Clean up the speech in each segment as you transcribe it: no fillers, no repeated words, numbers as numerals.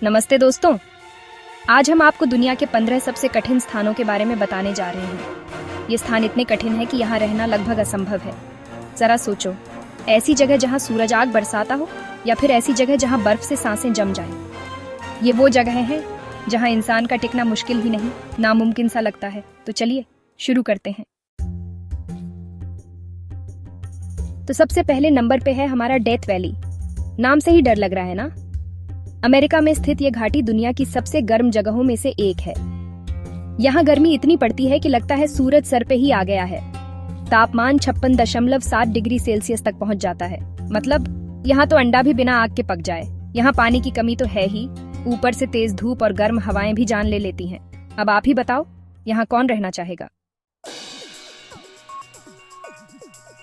नमस्ते दोस्तों। आज हम आपको दुनिया के 15 सबसे कठिन स्थानों के बारे में बताने जा रहे हैं। ये स्थान इतने कठिन है कि यहाँ रहना लगभग असंभव है। जरा सोचो, ऐसी जगह जहाँ सूरज आग बरसाता हो, या फिर ऐसी जगह जहाँ बर्फ से सांसें जम जाएं। ये वो जगह हैं जहाँ इंसान का टिकना मुश्किल ही नहीं, नामुमकिन सा लगता है। तो चलिए शुरू करते हैं। तो सबसे पहले नंबर पे है हमारा डेथ वैली। नाम से ही डर लग रहा है ना। अमेरिका में स्थित ये घाटी दुनिया की सबसे गर्म जगहों में से एक है। यहाँ गर्मी इतनी पड़ती है कि लगता है सूरज सर पे ही आ गया है। तापमान 56.7 डिग्री सेल्सियस तक पहुँच जाता है। मतलब यहाँ तो अंडा भी बिना आग के पक जाए। यहाँ पानी की कमी तो है ही, ऊपर से तेज धूप और गर्म हवाएं भी जान ले लेती हैं। अब आप ही बताओ, यहाँ कौन रहना चाहेगा।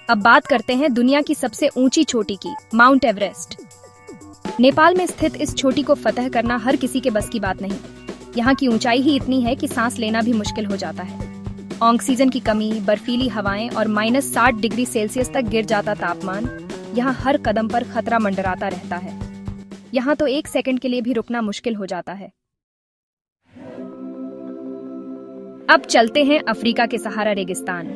अब बात करते हैं दुनिया की सबसे ऊंची चोटी की, माउंट एवरेस्ट। नेपाल में स्थित इस चोटी को फतह करना हर किसी के बस की बात नहीं। यहाँ की ऊंचाई ही इतनी है कि सांस लेना भी मुश्किल हो जाता है। ऑक्सीजन की कमी, बर्फीली हवाएं और -60 डिग्री सेल्सियस तक गिर जाता तापमान, यहाँ हर कदम पर खतरा मंडराता रहता है। यहाँ तो एक सेकंड के लिए भी रुकना मुश्किल हो जाता है। अब चलते हैं अफ्रीका के सहारा रेगिस्तान।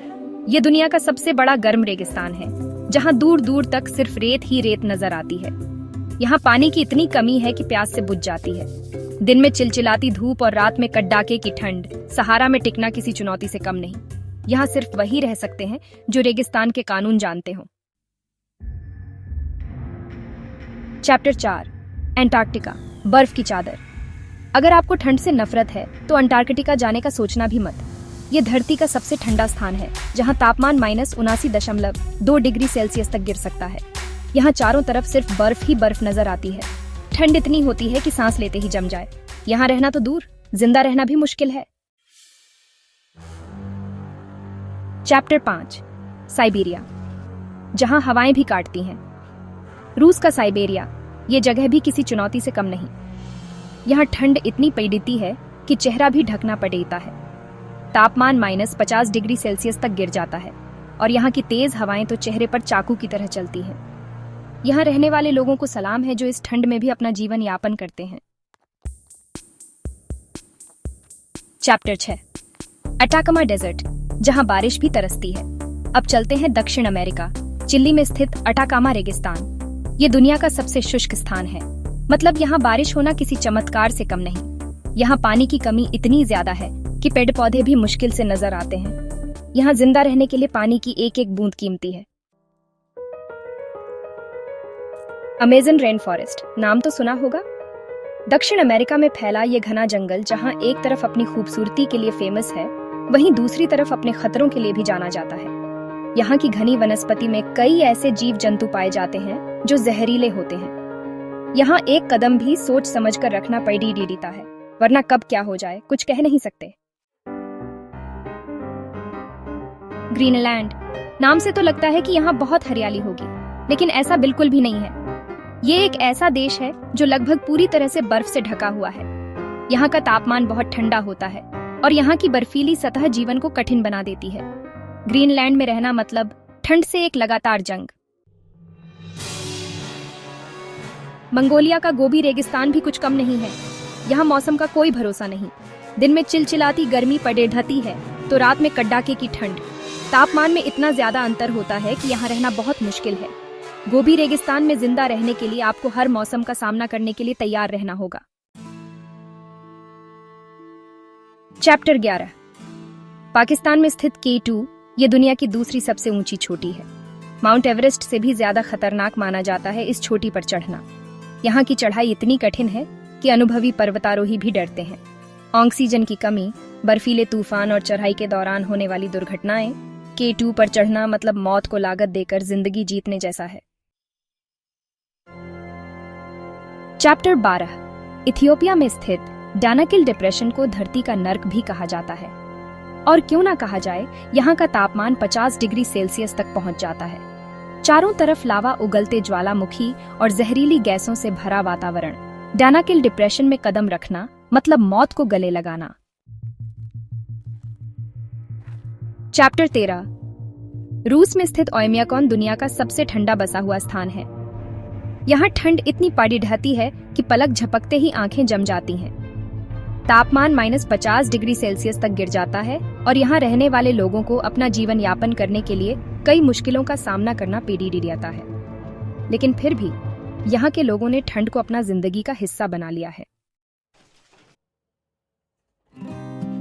ये दुनिया का सबसे बड़ा गर्म रेगिस्तान है, जहाँ दूर दूर तक सिर्फ रेत ही रेत नजर आती है। यहाँ पानी की इतनी कमी है कि प्यास से बुझ जाती है। दिन में चिलचिलाती धूप और रात में कड़ाके की ठंड। सहारा में टिकना किसी चुनौती से कम नहीं। यहाँ सिर्फ वही रह सकते हैं जो रेगिस्तान के कानून जानते हों। चैप्टर 4, अंटार्कटिका, बर्फ की चादर। अगर आपको ठंड से नफरत है तो अंटार्कटिका जाने का सोचना भी मत। ये धरती का सबसे ठंडा स्थान है, जहाँ तापमान -79.2 डिग्री सेल्सियस तक गिर सकता है। यहाँ चारों तरफ सिर्फ बर्फ ही बर्फ नजर आती है। ठंड इतनी होती है कि सांस लेते ही जम जाए। यहाँ रहना तो दूर, जिंदा रहना भी मुश्किल है। चैप्टर 5, साइबेरिया, जहाँ हवाएं भी काटती हैं। रूस का साइबेरिया, ये जगह भी किसी चुनौती से कम नहीं। यहाँ ठंड इतनी पीड़िती है कि चेहरा भी ढकना पड़ता है। तापमान -50 डिग्री सेल्सियस तक गिर जाता है और यहाँ की तेज हवाएं तो चेहरे पर चाकू की तरह चलती हैं। यहाँ रहने वाले लोगों को सलाम है जो इस ठंड में भी अपना जीवन यापन करते हैं। चैप्टर 6, अटाकामा डेजर्ट, जहाँ बारिश भी तरसती है। अब चलते हैं दक्षिण अमेरिका, चिली में स्थित अटाकामा रेगिस्तान। ये दुनिया का सबसे शुष्क स्थान है। मतलब यहाँ बारिश होना किसी चमत्कार से कम नहीं। यहाँ पानी की कमी इतनी ज्यादा है कि पेड़ पौधे भी मुश्किल से नजर आते हैं। यहाँ जिंदा रहने के लिए पानी की एक एक बूंद कीमती है। अमेज़न रेन फॉरेस्ट, नाम तो सुना होगा। दक्षिण अमेरिका में फैला ये घना जंगल, जहाँ एक तरफ अपनी खूबसूरती के लिए फेमस है, वहीं दूसरी तरफ अपने खतरों के लिए भी जाना जाता है। यहाँ की घनी वनस्पति में कई ऐसे जीव जंतु पाए जाते हैं जो जहरीले होते हैं। यहाँ एक कदम भी सोच समझ कर रखना पड़ता है, वरना कब क्या हो जाए कुछ कह नहीं सकते। ग्रीनलैंड, नाम से तो लगता है कि यहाँ बहुत हरियाली होगी, लेकिन ऐसा बिल्कुल भी नहीं है। ये एक ऐसा देश है जो लगभग पूरी तरह से बर्फ से ढका हुआ है। यहाँ का तापमान बहुत ठंडा होता है और यहाँ की बर्फीली सतह जीवन को कठिन बना देती है। ग्रीनलैंड में रहना मतलब ठंड से एक लगातार जंग। मंगोलिया का गोबी रेगिस्तान भी कुछ कम नहीं है। यहाँ मौसम का कोई भरोसा नहीं। दिन में चिलचिलाती गर्मी पड़े ढती है तो रात में कड़ाके की ठंड। तापमान में इतना ज्यादा अंतर होता है कि यहाँ रहना बहुत मुश्किल है। गोबी रेगिस्तान में जिंदा रहने के लिए आपको हर मौसम का सामना करने के लिए तैयार रहना होगा। चैप्टर 11, पाकिस्तान में स्थित K2, ये दुनिया की दूसरी सबसे ऊंची चोटी है। माउंट एवरेस्ट से भी ज्यादा खतरनाक माना जाता है इस चोटी पर चढ़ना। यहाँ की चढ़ाई इतनी कठिन है कि अनुभवी पर्वतारोही भी डरते हैं। ऑक्सीजन की कमी, बर्फीले तूफान और चढ़ाई के दौरान होने वाली दुर्घटनाएं। K2 पर चढ़ना मतलब मौत को लागत देकर जिंदगी जीतने जैसा है। चैप्टर 12, इथियोपिया में स्थित डानाकिल डिप्रेशन को धरती का नर्क भी कहा जाता है। और क्यों ना कहा जाए, यहाँ का तापमान 50 डिग्री सेल्सियस तक पहुंच जाता है। चारों तरफ लावा उगलते ज्वालामुखी और जहरीली गैसों से भरा वातावरण। डानाकिल डिप्रेशन में कदम रखना मतलब मौत को गले लगाना। चैप्टर 13, रूस में स्थित ओयम्याकोन दुनिया का सबसे ठंडा बसा हुआ स्थान है। यहाँ ठंड इतनी पड़ी ढहती है कि पलक झपकते ही आंखें जम जाती हैं। तापमान -50 डिग्री सेल्सियस तक गिर जाता है और यहाँ रहने वाले लोगों को अपना जीवन यापन करने के लिए कई मुश्किलों का सामना करना पड़ जाता है। लेकिन फिर भी यहाँ के लोगों ने ठंड को अपना जिंदगी का हिस्सा बना लिया है।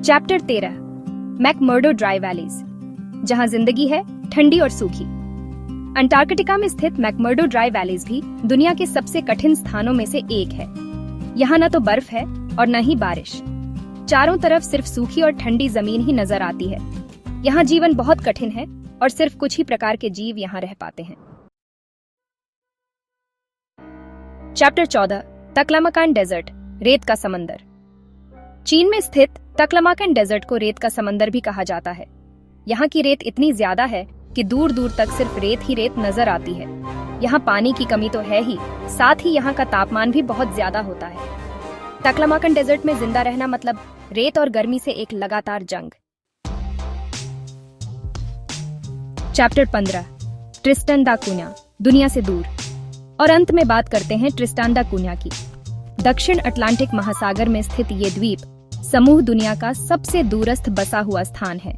चैप्टर 13 मैकमर्डो ड्राई वैलीज, जहाँ जिंदगी है ठंडी और सूखी। अंटार्कटिका में स्थित मैकमर्डो ड्राई वैलीज भी दुनिया के सबसे कठिन स्थानों में से एक है। यहाँ न तो बर्फ है और न ही बारिश, चारों तरफ सिर्फ सूखी और ठंडी जमीन ही नजर आती है। यहाँ जीवन बहुत कठिन है और सिर्फ कुछ ही प्रकार के जीव यहाँ रह पाते हैं। चैप्टर 14 तक्लामाकान डेजर्ट, रेत का समंदर। चीन में स्थित तक्लामाकान डेजर्ट को रेत का समंदर भी कहा जाता है। यहाँ की रेत इतनी ज्यादा है कि दूर दूर तक सिर्फ रेत ही रेत नजर आती है। यहाँ पानी की कमी तो है ही, साथ ही यहाँ का तापमान भी बहुत ज्यादा होता है। तक्लामाकान डेजर्ट में जिंदा रहना मतलब रेत और गर्मी से एक लगातार जंग। चैप्टर 15 ट्रिस्टन दा कुन्या, दुनिया से दूर। और अंत में बात करते हैं ट्रिस्टान दा कुन्या की। दक्षिण अटलांटिक महासागर में स्थित ये द्वीप समूह दुनिया का सबसे दूरस्थ बसा हुआ स्थान है।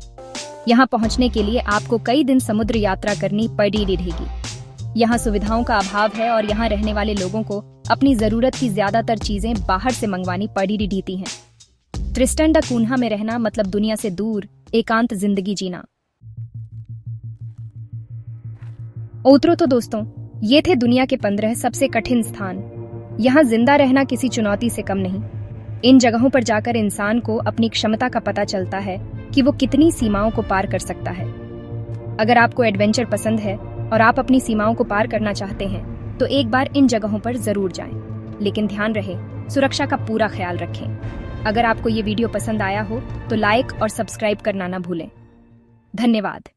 यहाँ पहुँचने के लिए आपको कई दिन समुद्र यात्रा करनी पड़ेगी। यहाँ सुविधाओं का अभाव है और यहाँ रहने वाले लोगों को अपनी जरूरत की ज्यादातर चीजें बाहर से मंगवानी पड़ती हैं। ट्रिस्टन दा कुन्या में रहना मतलब दुनिया से दूर एकांत जिंदगी जीना। ओतरो तो दोस्तों, ये थे दुनिया के 15 सबसे कठिन स्थान। यहाँ जिंदा रहना किसी चुनौती से कम नहीं। इन जगहों पर जाकर इंसान को अपनी क्षमता का पता चलता है कि वो कितनी सीमाओं को पार कर सकता है। अगर आपको एडवेंचर पसंद है और आप अपनी सीमाओं को पार करना चाहते हैं तो एक बार इन जगहों पर जरूर जाएं। लेकिन ध्यान रहे, सुरक्षा का पूरा ख्याल रखें। अगर आपको ये वीडियो पसंद आया हो तो लाइक और सब्सक्राइब करना ना भूलें। धन्यवाद।